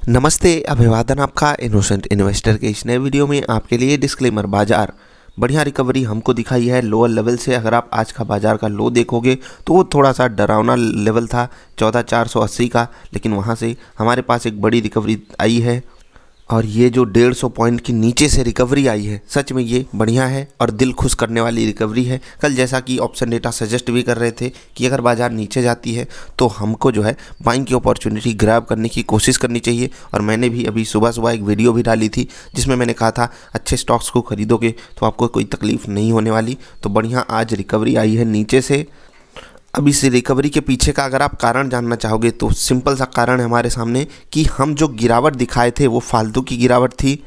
नमस्ते, अभिवादन आपका इनोसेंट इन्वेस्टर के इस नए वीडियो में आपके लिए डिस्क्लेमर। बाजार बढ़िया रिकवरी हमको दिखाई है लोअर लेवल से। अगर आप आज का बाजार का लो देखोगे तो वो थोड़ा सा डरावना लेवल था 14,480 का, लेकिन वहाँ से हमारे पास एक बड़ी रिकवरी आई है और ये जो 150 पॉइंट की नीचे से रिकवरी आई है, सच में ये बढ़िया है और दिल खुश करने वाली रिकवरी है। कल जैसा कि ऑप्शन डेटा सजेस्ट भी कर रहे थे कि अगर बाज़ार नीचे जाती है तो हमको जो है बाइंग की अपॉर्चुनिटी ग्रैब करने की कोशिश करनी चाहिए। और मैंने भी अभी सुबह सुबह एक वीडियो भी डाली थी जिसमें मैंने कहा था अच्छे स्टॉक्स को खरीदोगे तो आपको कोई तकलीफ़ नहीं होने वाली। तो बढ़िया आज रिकवरी आई है नीचे से। अब इस रिकवरी के पीछे का अगर आप कारण जानना चाहोगे तो सिंपल सा कारण है हमारे सामने कि हम जो गिरावट दिखाए थे वो फालतू की गिरावट थी,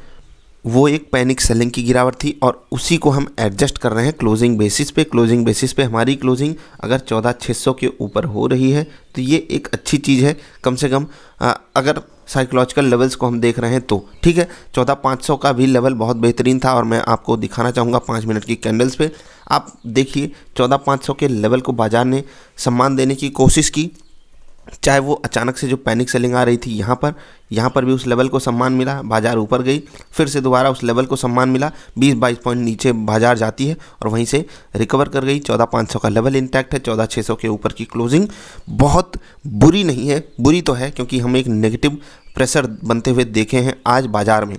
वो एक पैनिक सेलिंग की गिरावट थी और उसी को हम एडजस्ट कर रहे हैं क्लोजिंग बेसिस पे। क्लोजिंग बेसिस पे हमारी क्लोजिंग अगर 14,600 के ऊपर हो रही है तो ये एक अच्छी चीज़ है। कम से कम अगर साइकोलॉजिकल लेवल्स को हम देख रहे हैं तो ठीक है। 14,500 का भी लेवल बहुत बेहतरीन था और मैं आपको दिखाना चाहूँगा 5 मिनट की कैंडल्स पे। आप देखिए 14,500 के लेवल को बाजार ने सम्मान देने की कोशिश की, चाहे वो अचानक से जो पैनिक सेलिंग आ रही थी यहाँ पर भी उस लेवल को सम्मान मिला, बाजार ऊपर गई, फिर से दोबारा उस लेवल को सम्मान मिला, 20-22 पॉइंट नीचे बाजार जाती है और वहीं से रिकवर कर गई। 14,500 का लेवल इंटैक्ट है, 14,600 के ऊपर की क्लोजिंग बहुत बुरी नहीं है। बुरी तो है क्योंकि हम एक नेगेटिव प्रेशर बनते हुए देखे हैं आज बाजार में।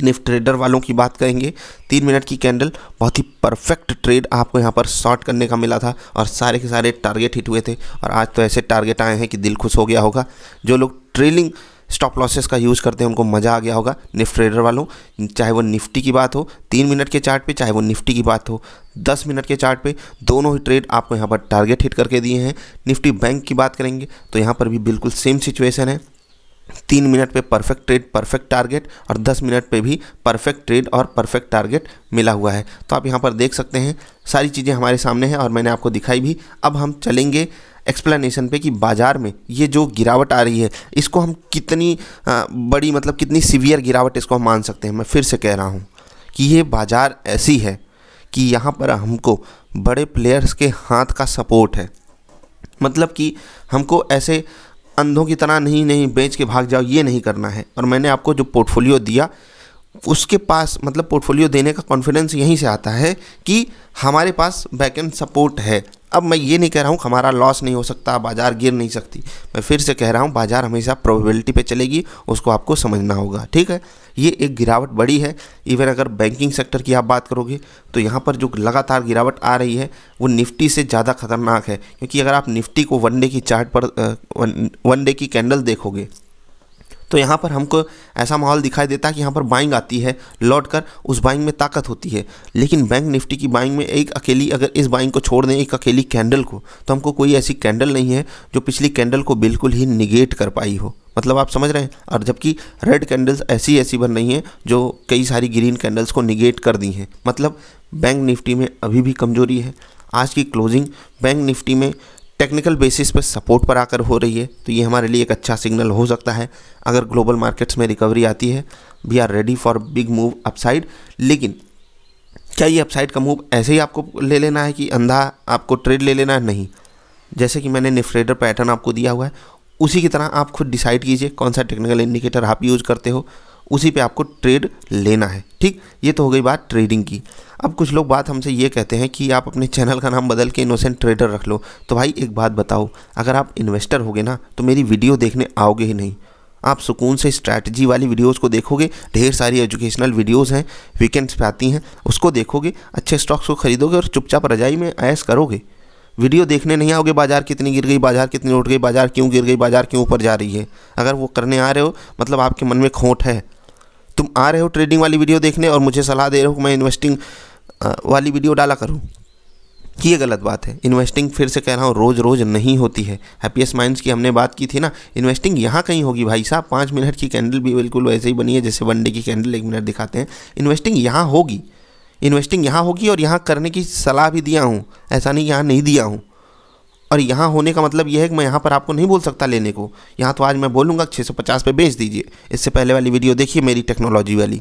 निफ्ट ट्रेडर वालों की बात करेंगे, 3 मिनट की कैंडल बहुत ही परफेक्ट ट्रेड आपको यहाँ पर शॉर्ट करने का मिला था और सारे के सारे टारगेट हिट हुए थे। और आज तो ऐसे टारगेट आए हैं कि दिल खुश हो गया होगा। जो लोग ट्रेलिंग स्टॉप लॉसेस का यूज़ करते हैं उनको मज़ा आ गया होगा। निफ्ट ट्रेडर वालों, चाहे वो निफ्टी की बात हो 3 मिनट के चार्ट पे, चाहे वो निफ्टी की बात हो 10 मिनट के चार्ट पे, दोनों ही ट्रेड आपको यहाँ पर टारगेट हिट करके दिए हैं। निफ्टी बैंक की बात करेंगे तो यहाँ पर भी बिल्कुल सेम सिचुएशन है। 3 मिनट पे परफेक्ट ट्रेड परफेक्ट टारगेट और 10 मिनट पे भी परफेक्ट ट्रेड और परफेक्ट टारगेट मिला हुआ है। तो आप यहाँ पर देख सकते हैं सारी चीज़ें हमारे सामने हैं और मैंने आपको दिखाई भी। अब हम चलेंगे एक्सप्लेनेशन पे कि बाज़ार में ये जो गिरावट आ रही है इसको हम कितनी बड़ी, मतलब कितनी सीवियर गिरावट इसको हम मान सकते हैं। मैं फिर से कह रहा हूँ कि ये बाज़ार ऐसी है कि यहाँ पर हमको बड़े प्लेयर्स के हाथ का सपोर्ट है। मतलब कि हमको ऐसे अंधों की तरह नहीं बेच के भाग जाओ, ये नहीं करना है। और मैंने आपको जो पोर्टफोलियो दिया उसके पास, मतलब पोर्टफोलियो देने का कॉन्फिडेंस यहीं से आता है कि हमारे पास बैकएंड सपोर्ट है। अब मैं ये नहीं कह रहा हूँ हमारा लॉस नहीं हो सकता, बाज़ार गिर नहीं सकती। मैं फिर से कह रहा हूँ बाज़ार हमेशा प्रोबेबिलिटी पे चलेगी, उसको आपको समझना होगा, ठीक है। ये एक गिरावट बड़ी है। इवन अगर बैंकिंग सेक्टर की आप बात करोगे तो यहाँ पर जो लगातार गिरावट आ रही है वो निफ्टी से ज़्यादा खतरनाक है। क्योंकि अगर आप निफ्टी को वन डे की चार्ट पर वन डे की कैंडल देखोगे तो यहाँ पर हमको ऐसा माहौल दिखाई देता है कि यहाँ पर बाइंग आती है, लौट कर उस बाइंग में ताकत होती है। लेकिन बैंक निफ्टी की बाइंग में एक अकेली, अगर इस बाइंग को छोड़ दें एक अकेली कैंडल को, तो हमको कोई ऐसी कैंडल नहीं है जो पिछली कैंडल को बिल्कुल ही निगेट कर पाई हो। मतलब आप समझ रहे हैं। और जबकि रेड कैंडल्स ऐसी बन रही हैं जो कई सारी ग्रीन कैंडल्स को निगेट कर दी हैं। मतलब बैंक निफ्टी में अभी भी कमजोरी है। आज की क्लोजिंग बैंक निफ्टी में टेक्निकल बेसिस पर सपोर्ट पर आकर हो रही है, तो ये हमारे लिए एक अच्छा सिग्नल हो सकता है। अगर ग्लोबल मार्केट्स में रिकवरी आती है, we are ready for big move upside. लेकिन क्या ये अपसाइड का मूव ऐसे ही आपको ले लेना है कि अंधा आपको ट्रेड ले लेना है? नहीं। जैसे कि मैंने निफ्ट ट्रेडर पैटर्न आपको दिया हुआ है, उसी की तरह आप खुद डिसाइड कीजिए कौन सा टेक्निकल इंडिकेटर आप यूज़ करते हो, उसी पे आपको ट्रेड लेना है, ठीक। ये तो हो गई बात ट्रेडिंग की। अब कुछ लोग बात हमसे ये कहते हैं कि आप अपने चैनल का नाम बदल के इनोसेंट ट्रेडर रख लो। तो भाई एक बात बताओ, अगर आप इन्वेस्टर होगे ना तो मेरी वीडियो देखने आओगे ही नहीं। आप सुकून से स्ट्रैटेजी वाली वीडियोस को देखोगे, ढेर सारी एजुकेशनल वीडियोस हैं वीकेंड्स पे आती हैं, उसको देखोगे, अच्छे स्टॉक्स को खरीदोगे और चुपचाप रजाई में ऐश करोगे। वीडियो देखने नहीं आओगे बाजार कितनी गिर गई, बाजार कितनी उठ गई, बाजार क्यों गिर गई, बाजार क्यों ऊपर जा रही है। अगर वो करने आ रहे हो मतलब आपके मन में खोट है। तुम आ रहे हो ट्रेडिंग वाली वीडियो देखने और मुझे सलाह दे रहे हो कि मैं इन्वेस्टिंग वाली वीडियो डाला करूं, कि ये गलत बात है। इन्वेस्टिंग फिर से कह रहा हूँ रोज़ रोज़ नहीं होती है। हैप्पीएस्ट माइंड्स की हमने बात की थी ना, इन्वेस्टिंग यहाँ कहीं होगी भाई साहब। 5 मिनट की कैंडल भी बिल्कुल वैसे ही बनी है जैसे वन डे की कैंडल 1 मिनट दिखाते हैं। इन्वेस्टिंग यहाँ होगी, इन्वेस्टिंग यहाँ होगी और यहाँ करने की सलाह भी दिया हूँ, ऐसा नहीं यहाँ नहीं दिया हूँ। और यहाँ होने का मतलब यह है कि मैं यहाँ पर आपको नहीं बोल सकता लेने को। यहाँ तो आज मैं बोलूँगा 650 पे बेच दीजिए। इससे पहले वाली वीडियो देखिए मेरी टेक्नोलॉजी वाली,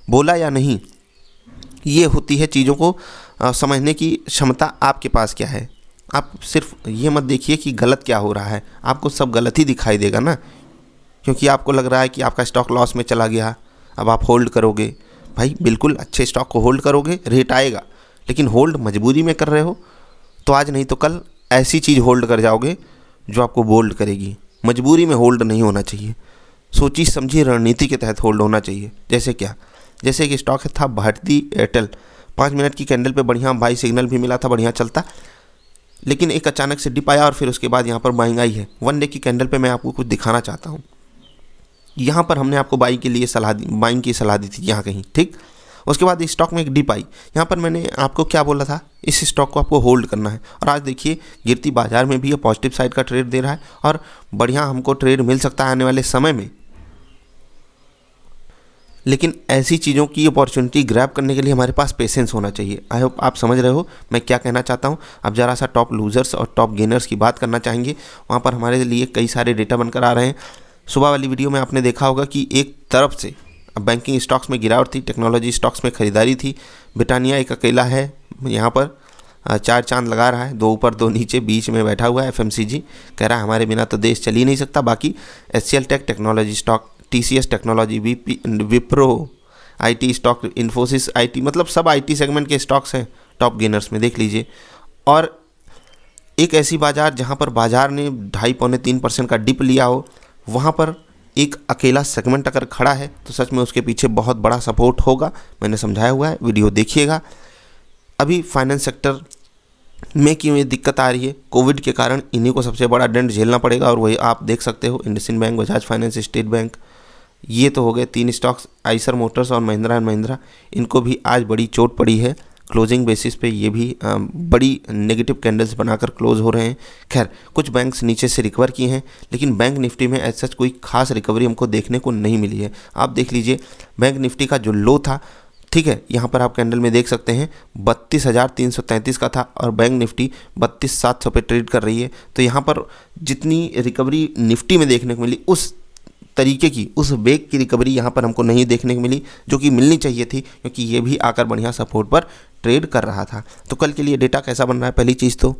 बोला या नहीं। ये होती है चीज़ों को समझने की क्षमता आपके पास क्या है। आप सिर्फ ये मत देखिए कि गलत क्या हो रहा है, आपको सब गलत ही दिखाई देगा ना। क्योंकि आपको लग रहा है कि आपका स्टॉक लॉस में चला गया, अब आप होल्ड करोगे। भाई बिल्कुल अच्छे स्टॉक को होल्ड करोगे, रेट आएगा, लेकिन होल्ड मजबूरी में कर रहे हो तो आज नहीं तो कल ऐसी चीज़ होल्ड कर जाओगे जो आपको बोल्ड करेगी। मजबूरी में होल्ड नहीं होना चाहिए, सोची समझी रणनीति के तहत होल्ड होना चाहिए। जैसे क्या, जैसे कि स्टॉक था भारती एयरटेल, 5 मिनट की कैंडल पे बढ़िया बाई सिग्नल भी मिला था, बढ़िया चलता, लेकिन एक अचानक से डिप आया और फिर उसके बाद यहाँ पर बाइंग आई है। 1 डे की कैंडल पे मैं आपको कुछ दिखाना चाहता हूँ। यहाँ पर हमने आपको बाइंग के लिए बाइंग की सलाह दी थी यहाँ कहीं, ठीक। उसके बाद इस स्टॉक में एक डिप आई, यहाँ पर मैंने आपको क्या बोला था, इस स्टॉक को आपको होल्ड करना है। और आज देखिए गिरती बाजार में भी ये पॉजिटिव साइड का ट्रेड दे रहा है और बढ़िया हमको ट्रेड मिल सकता है आने वाले समय में। लेकिन ऐसी चीज़ों की अपॉर्चुनिटी ग्रैब करने के लिए हमारे पास पेशेंस होना चाहिए। आई होप आप समझ रहे हो मैं क्या कहना चाहता हूँ। अब ज़रा सा टॉप लूजर्स और टॉप गेनर्स की बात करना चाहेंगे। वहाँ पर हमारे लिए कई सारे डेटा बनकर आ रहे हैं। सुबह वाली वीडियो में आपने देखा होगा कि एक तरफ से बैंकिंग स्टॉक्स में गिरावट थी, टेक्नोलॉजी स्टॉक्स में खरीदारी थी। ब्रिटानिया एक अकेला है यहाँ पर, 4 चांद लगा रहा है, 2 ऊपर 2 नीचे, बीच में बैठा हुआ है। FMCG कह रहा है हमारे बिना तो देश चल ही नहीं सकता। बाकी HCL tech technology stock, TCS technology, Wipro IT stock, Infosys IT, मतलब सब IT सेगमेंट के स्टॉक्स हैं टॉप गेनर्स में, देख लीजिए। और एक ऐसी बाज़ार जहाँ पर बाज़ार ने 2.5-3% का डिप लिया हो, वहाँ पर एक अकेला सेगमेंट अगर खड़ा है तो सच में उसके पीछे बहुत बड़ा सपोर्ट होगा। मैंने समझाया हुआ है, वीडियो देखिएगा। अभी फाइनेंस सेक्टर में क्यों ये दिक्कत आ रही है, कोविड के कारण इन्हीं को सबसे बड़ा दंड झेलना पड़ेगा। और वही आप देख सकते हो, IndusInd bank, Bajaj finance, state bank, ये तो हो गए 3 स्टॉक्स। आइसर मोटर्स और महिंद्रा एंड महिंद्रा, इनको भी आज बड़ी चोट पड़ी है। क्लोजिंग बेसिस पे ये भी बड़ी नेगेटिव कैंडल्स बनाकर क्लोज हो रहे हैं। खैर कुछ बैंक्स नीचे से रिकवर किए हैं, लेकिन बैंक निफ्टी में ऐसा कोई खास रिकवरी हमको देखने को नहीं मिली है। आप देख लीजिए बैंक निफ्टी का जो लो था, ठीक है, यहाँ पर आप कैंडल में देख सकते हैं 32,333 का था और बैंक निफ्टी 32,700 पे ट्रेड कर रही है। तो यहाँ पर जितनी रिकवरी निफ्टी में देखने को मिली, उस तरीके की, उस वेग की रिकवरी यहाँ पर हमको नहीं देखने को मिली, जो कि मिलनी चाहिए थी, क्योंकि ये भी आकर बढ़िया सपोर्ट पर ट्रेड कर रहा था। तो कल के लिए डेटा कैसा बन रहा है, पहली चीज़ तो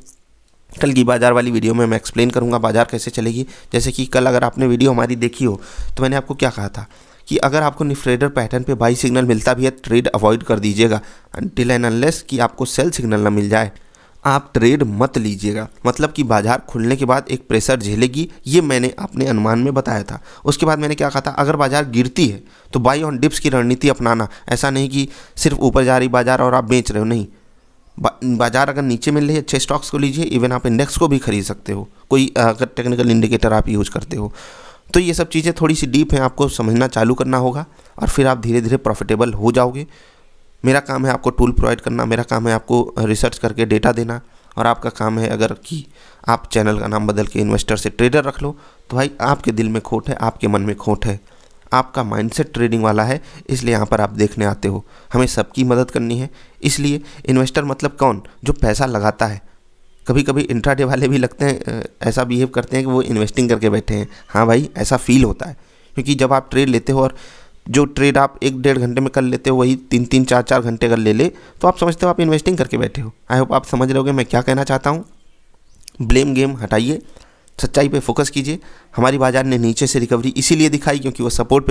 कल की बाजार वाली वीडियो में मैं एक्सप्लेन करूँगा बाजार कैसे चलेगी। जैसे कि कल अगर आपने वीडियो हमारी देखी हो तो मैंने आपको क्या कहा था कि अगर आपको निफ्रेडर पैटर्न पे बाई सिग्नल मिलता भी है, ट्रेड अवॉइड कर दीजिएगा। अनटिल एंड अनलेस कि आपको सेल सिग्नल ना मिल जाए, आप ट्रेड मत लीजिएगा। मतलब कि बाजार खुलने के बाद एक प्रेशर झेलेगी, ये मैंने अपने अनुमान में बताया था। उसके बाद मैंने क्या कहा था, अगर बाजार गिरती है तो बाई ऑन डिप्स की रणनीति अपनाना। ऐसा नहीं कि सिर्फ ऊपर जा रही बाजार और आप बेच रहे हो, नहीं। बाजार अगर नीचे मिल रही है, अच्छे स्टॉक्स को लीजिए। इवन आप इंडेक्स को भी खरीद सकते हो, कोई अगर टेक्निकल इंडिकेटर आप यूज करते हो। तो ये सब चीज़ें थोड़ी सी डीप हैं, आपको समझना चालू करना होगा और फिर आप धीरे धीरे प्रॉफिटेबल हो जाओगे। मेरा काम है आपको टूल प्रोवाइड करना, मेरा काम है आपको रिसर्च करके डेटा देना, और आपका काम है अगर कि आप चैनल का नाम बदल के इन्वेस्टर से ट्रेडर रख लो तो भाई आपके दिल में खोट है, आपके मन में खोट है, आपका माइंडसेट ट्रेडिंग वाला है, इसलिए यहाँ पर आप देखने आते हो। हमें सबकी मदद करनी है, इसलिए इन्वेस्टर मतलब कौन, जो पैसा लगाता है। कभी कभी इंट्राडे वाले भी लगते हैं, ऐसा बिहेव करते हैं कि वो इन्वेस्टिंग करके बैठे हैं। हाँ भाई, ऐसा फील होता है, क्योंकि जब आप ट्रेड लेते हो और जो ट्रेड आप 1-1.5 घंटे में कर लेते हो, वही 3-3, 4-4 घंटे अगर ले ले तो आप समझते हो आप इन्वेस्टिंग करके बैठे हो। आई होप आप समझ रहोगे मैं क्या कहना चाहता हूँ। ब्लेम गेम हटाइए, सच्चाई पे फोकस कीजिए। हमारी बाजार ने नीचे से रिकवरी इसीलिए दिखाई क्योंकि वो सपोर्ट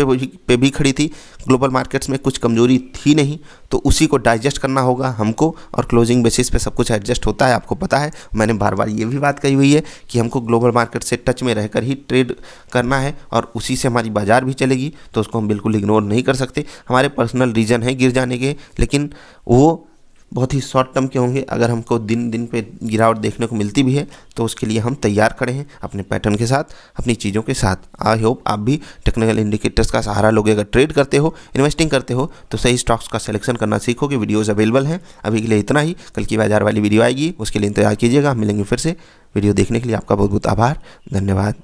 पे भी खड़ी थी। ग्लोबल मार्केट्स में कुछ कमजोरी थी नहीं, तो उसी को डाइजेस्ट करना होगा हमको, और क्लोजिंग बेसिस पे सब कुछ एडजस्ट होता है, आपको पता है। मैंने बार बार ये भी बात कही हुई है कि हमको ग्लोबल मार्केट से टच में रहकर ही ट्रेड करना है और उसी से हमारी बाजार भी चलेगी, तो उसको हम बिल्कुल इग्नोर नहीं कर सकते। हमारे पर्सनल रीज़न है गिर जाने के, लेकिन वो बहुत ही शॉर्ट टर्म के होंगे। अगर हमको दिन दिन पे गिरावट देखने को मिलती भी है तो उसके लिए हम तैयार खड़े हैं अपने पैटर्न के साथ, अपनी चीज़ों के साथ। आई होप आप भी टेक्निकल इंडिकेटर्स का सहारा लोगे। अगर ट्रेड करते हो, इन्वेस्टिंग करते हो, तो सही स्टॉक्स का सिलेक्शन करना सीखोगे। वीडियोज़ अवेलेबल हैं। अभी के लिए इतना ही, कल की बाजार वाली वीडियो आएगी, उसके लिए इंतजार कीजिएगा। मिलेंगे फिर से। वीडियो देखने के लिए आपका बहुत बहुत आभार, धन्यवाद।